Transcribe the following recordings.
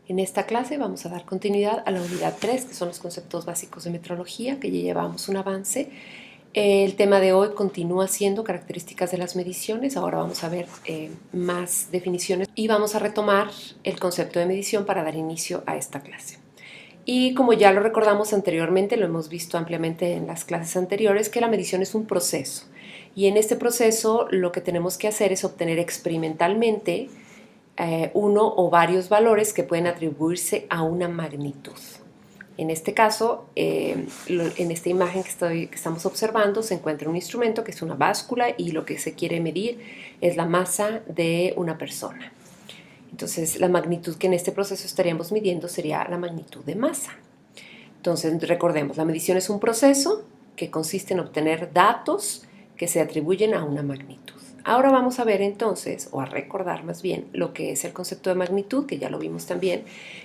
En esta clase vamos a dar continuidad a la unidad 3, que son los conceptos básicos de metrología, que ya llevamos un avance. El tema de hoy continúa siendo características de las mediciones. Ahora vamos a ver más definiciones y vamos a retomar el concepto de medición para dar inicio a esta clase. Y como ya lo recordamos anteriormente, lo hemos visto ampliamente en las clases anteriores, que la medición es un proceso. Y en este proceso lo que tenemos que hacer es obtener experimentalmente uno o varios valores que pueden atribuirse a una magnitud. En este caso, en esta imagen que estamos observando, se encuentra un instrumento que es una báscula y lo que se quiere medir es la masa de una persona. Entonces, la magnitud que en este proceso estaríamos midiendo sería la magnitud de masa. Entonces, recordemos, la medición es un proceso que consiste en obtener datos que se atribuyen a una magnitud. Ahora vamos a ver entonces, o a recordar más bien, lo que es el concepto de magnitud, que ya lo vimos también,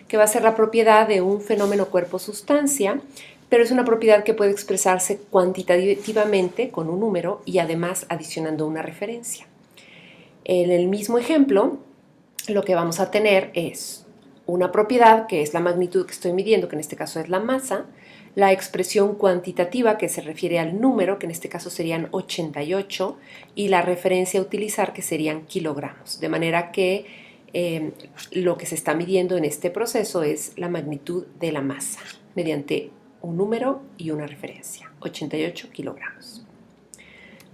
que va a ser la propiedad de un fenómeno cuerpo-sustancia, pero es una propiedad que puede expresarse cuantitativamente con un número y además adicionando una referencia. En el mismo ejemplo, lo que vamos a tener es una propiedad, que es la magnitud que estoy midiendo, que en este caso es la masa, la expresión cuantitativa, que se refiere al número, que en este caso serían 88, y la referencia a utilizar, que serían kilogramos. De manera que lo que se está midiendo en este proceso es la magnitud de la masa, mediante un número y una referencia, 88 kilogramos.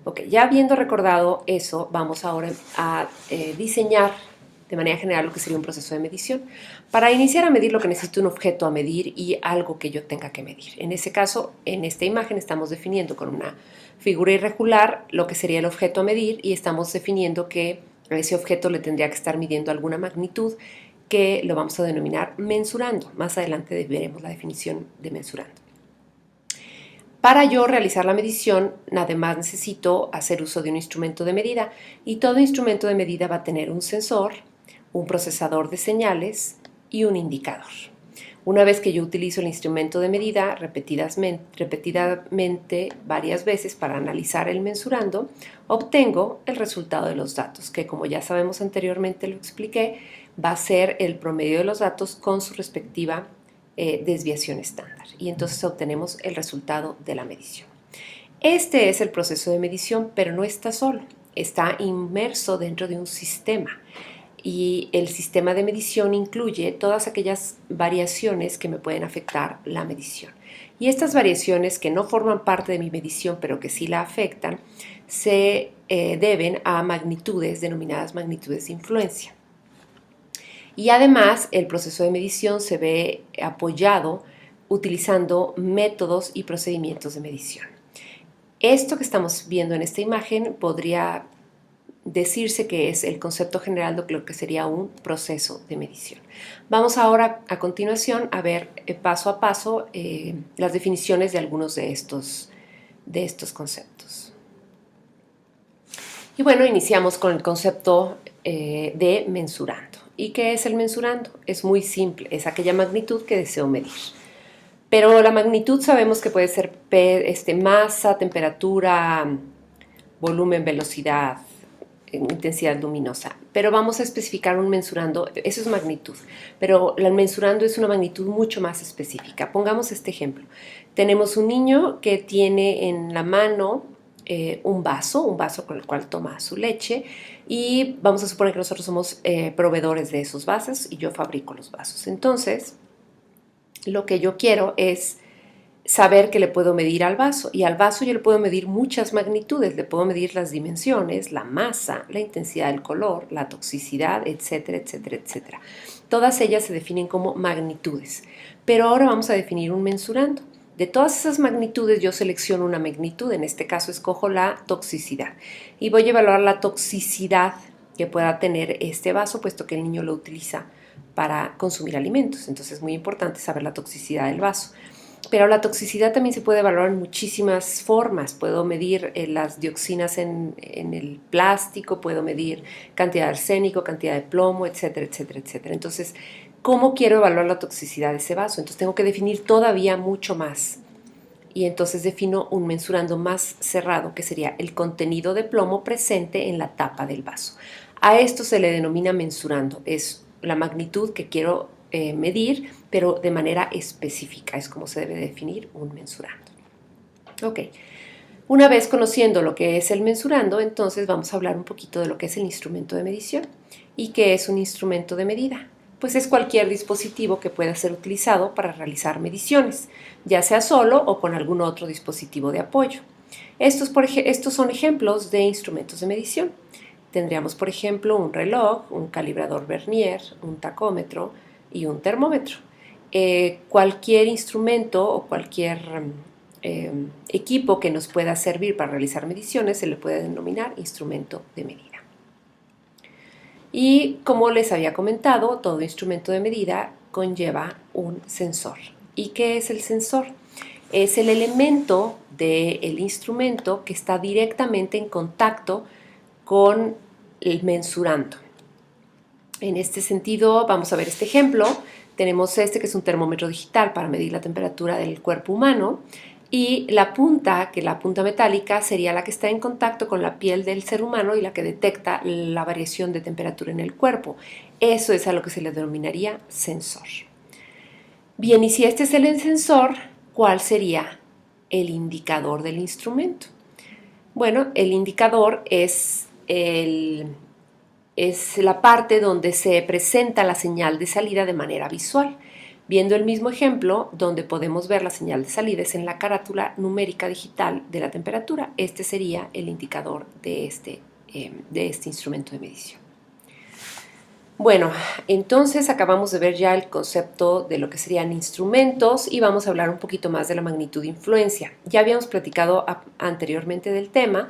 Ok, ya habiendo recordado eso, vamos ahora a diseñar de manera general lo que sería un proceso de medición. Para iniciar a medir lo que necesito un objeto a medir y algo que yo tenga que medir. En ese caso, en esta imagen estamos definiendo con una figura irregular lo que sería el objeto a medir y estamos definiendo que a ese objeto le tendría que estar midiendo alguna magnitud que lo vamos a denominar mensurando. Más adelante veremos la definición de mensurando. Para yo realizar la medición, nada más necesito hacer uso de un instrumento de medida y todo instrumento de medida va a tener un sensor, un procesador de señales y un indicador. Una vez que yo utilizo el instrumento de medida repetidamente varias veces para analizar el mensurando, obtengo el resultado de los datos, que como ya sabemos anteriormente lo expliqué, va a ser el promedio de los datos con su respectiva desviación estándar. Y entonces obtenemos el resultado de la medición. Este es el proceso de medición, pero no está solo, está inmerso dentro de un sistema. Y el sistema de medición incluye todas aquellas variaciones que me pueden afectar la medición. Y estas variaciones que no forman parte de mi medición, pero que sí la afectan, se deben a magnitudes denominadas magnitudes de influencia. Y además, el proceso de medición se ve apoyado utilizando métodos y procedimientos de medición. Esto que estamos viendo en esta imagen podría decirse que es el concepto general de lo que sería un proceso de medición. Vamos ahora a continuación a ver paso a paso las definiciones de algunos de estos conceptos. Y bueno, iniciamos con el concepto de mensurando. ¿Y qué es el mensurando? Es muy simple, es aquella magnitud que deseo medir. Pero la magnitud sabemos que puede ser masa, temperatura, volumen, velocidad, intensidad luminosa, pero vamos a especificar un mensurando, eso es magnitud, pero el mensurando es una magnitud mucho más específica. Pongamos este ejemplo. Tenemos un niño que tiene en la mano un vaso con el cual toma su leche y vamos a suponer que nosotros somos proveedores de esos vasos y yo fabrico los vasos. Entonces, lo que yo quiero es saber que le puedo medir al vaso y al vaso yo le puedo medir muchas magnitudes, le puedo medir las dimensiones, la masa, la intensidad del color, la toxicidad, etcétera, etcétera, etcétera. Todas ellas se definen como magnitudes, pero ahora vamos a definir un mensurando. De todas esas magnitudes yo selecciono una magnitud, en este caso escojo la toxicidad y voy a evaluar la toxicidad que pueda tener este vaso, puesto que el niño lo utiliza para consumir alimentos, entonces es muy importante saber la toxicidad del vaso. Pero la toxicidad también se puede evaluar en muchísimas formas. Puedo medir las dioxinas en el plástico, puedo medir cantidad de arsénico, cantidad de plomo, etcétera, etcétera, etcétera. Entonces, ¿cómo quiero evaluar la toxicidad de ese vaso? Entonces tengo que definir todavía mucho más. Y entonces defino un mensurando más cerrado, que sería el contenido de plomo presente en la tapa del vaso. A esto se le denomina mensurando. Es la magnitud que quiero medir, pero de manera específica. Es como se debe definir un mensurando. Ok. Una vez conociendo lo que es el mensurando, entonces vamos a hablar un poquito de lo que es el instrumento de medición. ¿Y qué es un instrumento de medida? Pues es cualquier dispositivo que pueda ser utilizado para realizar mediciones, ya sea solo o con algún otro dispositivo de apoyo. Estos son ejemplos de instrumentos de medición. Tendríamos, por ejemplo, un reloj, un calibrador vernier, un tacómetro y un termómetro. Cualquier instrumento o cualquier equipo que nos pueda servir para realizar mediciones se le puede denominar instrumento de medida. Y como les había comentado, todo instrumento de medida conlleva un sensor. ¿Y qué es el sensor? Es el elemento del instrumento que está directamente en contacto con el mensurando. En este sentido, vamos a ver este ejemplo. Tenemos este que es un termómetro digital para medir la temperatura del cuerpo humano. Y la punta, que la punta metálica, sería la que está en contacto con la piel del ser humano y la que detecta la variación de temperatura en el cuerpo. Eso es a lo que se le denominaría sensor. Bien, y si este es el sensor, ¿cuál sería el indicador del instrumento? Bueno, el indicador es la parte donde se presenta la señal de salida de manera visual. Viendo el mismo ejemplo, donde podemos ver la señal de salida es en la carátula numérica digital de la temperatura. Este sería el indicador de este instrumento de medición. Bueno, entonces acabamos de ver ya el concepto de lo que serían instrumentos y vamos a hablar un poquito más de la magnitud de influencia. Ya habíamos platicado anteriormente del tema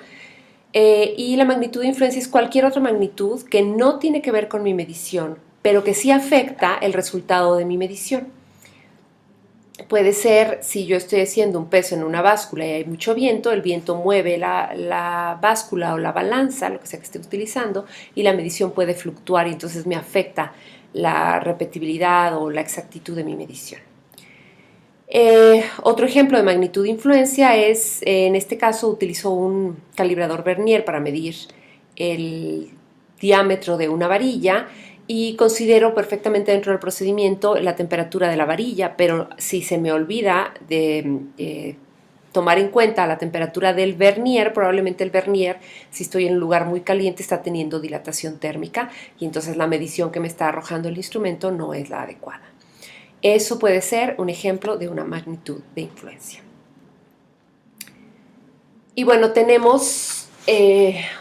y la magnitud de influencia es cualquier otra magnitud que no tiene que ver con mi medición, pero que sí afecta el resultado de mi medición. Puede ser, si yo estoy haciendo un peso en una báscula y hay mucho viento, el viento mueve la báscula o la balanza, lo que sea que esté utilizando, y la medición puede fluctuar y entonces me afecta la repetibilidad o la exactitud de mi medición. Otro ejemplo de magnitud de influencia es, en este caso, utilizo un calibrador vernier para medir el diámetro de una varilla y considero perfectamente dentro del procedimiento la temperatura de la varilla, pero si se me olvida de tomar en cuenta la temperatura del vernier, probablemente el vernier, si estoy en un lugar muy caliente, está teniendo dilatación térmica y entonces la medición que me está arrojando el instrumento no es la adecuada. Eso puede ser un ejemplo de una magnitud de influencia. Y bueno, tenemos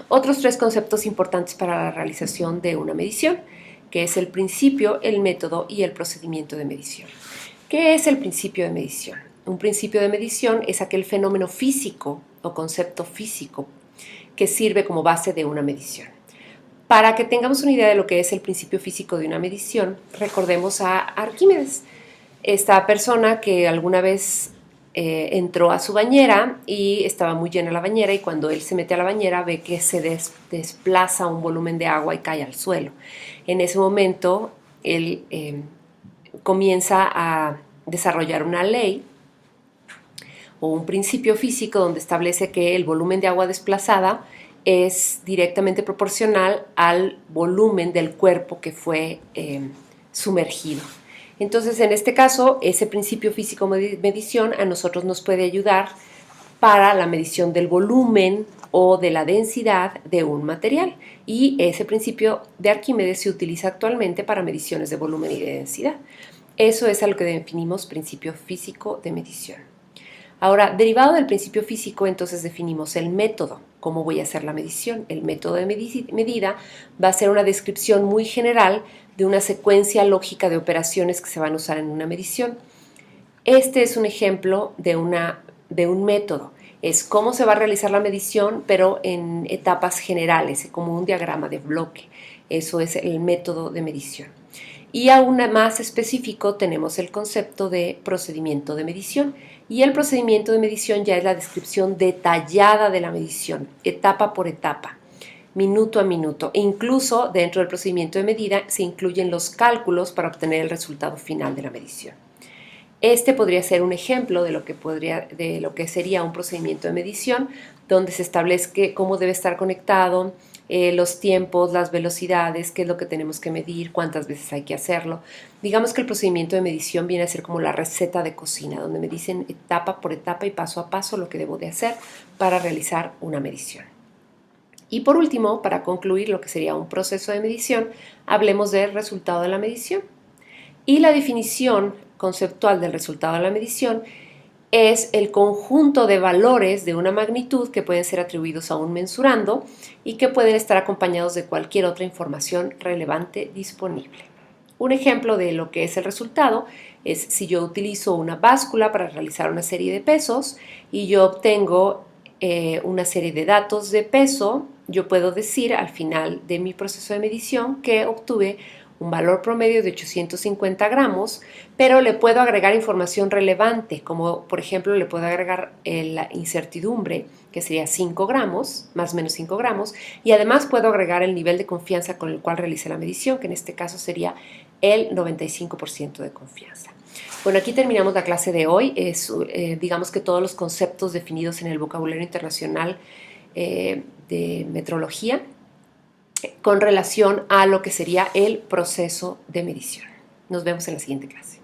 otros tres conceptos importantes para la realización de una medición, que es el principio, el método y el procedimiento de medición. ¿Qué es el principio de medición? Un principio de medición es aquel fenómeno físico o concepto físico que sirve como base de una medición. Para que tengamos una idea de lo que es el principio físico de una medición, recordemos a Arquímedes, esta persona que alguna vez entró a su bañera y estaba muy llena la bañera y cuando él se mete a la bañera ve que se desplaza un volumen de agua y cae al suelo. En ese momento él comienza a desarrollar una ley o un principio físico donde establece que el volumen de agua desplazada es directamente proporcional al volumen del cuerpo que fue sumergido. Entonces, en este caso, ese principio físico de medición a nosotros nos puede ayudar para la medición del volumen o de la densidad de un material. Y ese principio de Arquímedes se utiliza actualmente para mediciones de volumen y de densidad. Eso es a lo que definimos principio físico de medición. Ahora, derivado del principio físico, entonces definimos el método. ¿Cómo voy a hacer la medición? El método de medida va a ser una descripción muy general de una secuencia lógica de operaciones que se van a usar en una medición. Este es un ejemplo de un método. Es cómo se va a realizar la medición, pero en etapas generales, como un diagrama de bloque. Eso es el método de medición. Y aún más específico tenemos el concepto de procedimiento de medición. Y el procedimiento de medición ya es la descripción detallada de la medición, etapa por etapa, minuto a minuto. E incluso dentro del procedimiento de medida se incluyen los cálculos para obtener el resultado final de la medición. Este podría ser un ejemplo de lo que sería un procedimiento de medición, donde se establece cómo debe estar conectado los tiempos, las velocidades, qué es lo que tenemos que medir, cuántas veces hay que hacerlo. Digamos que el procedimiento de medición viene a ser como la receta de cocina, donde me dicen etapa por etapa y paso a paso lo que debo de hacer para realizar una medición. Y por último, para concluir lo que sería un proceso de medición, hablemos del resultado de la medición. Y la definición conceptual del resultado de la medición es el conjunto de valores de una magnitud que pueden ser atribuidos a un mensurando y que pueden estar acompañados de cualquier otra información relevante disponible. Un ejemplo de lo que es el resultado es si yo utilizo una báscula para realizar una serie de pesos y yo obtengo una serie de datos de peso, yo puedo decir al final de mi proceso de medición que obtuve un valor promedio de 850 gramos, pero le puedo agregar información relevante, como por ejemplo le puedo agregar la incertidumbre, que sería 5 gramos, más o menos 5 gramos, y además puedo agregar el nivel de confianza con el cual realicé la medición, que en este caso sería el 95% de confianza. Bueno, aquí terminamos la clase de hoy. Digamos que todos los conceptos definidos en el vocabulario internacional de metrología con relación a lo que sería el proceso de medición. Nos vemos en la siguiente clase.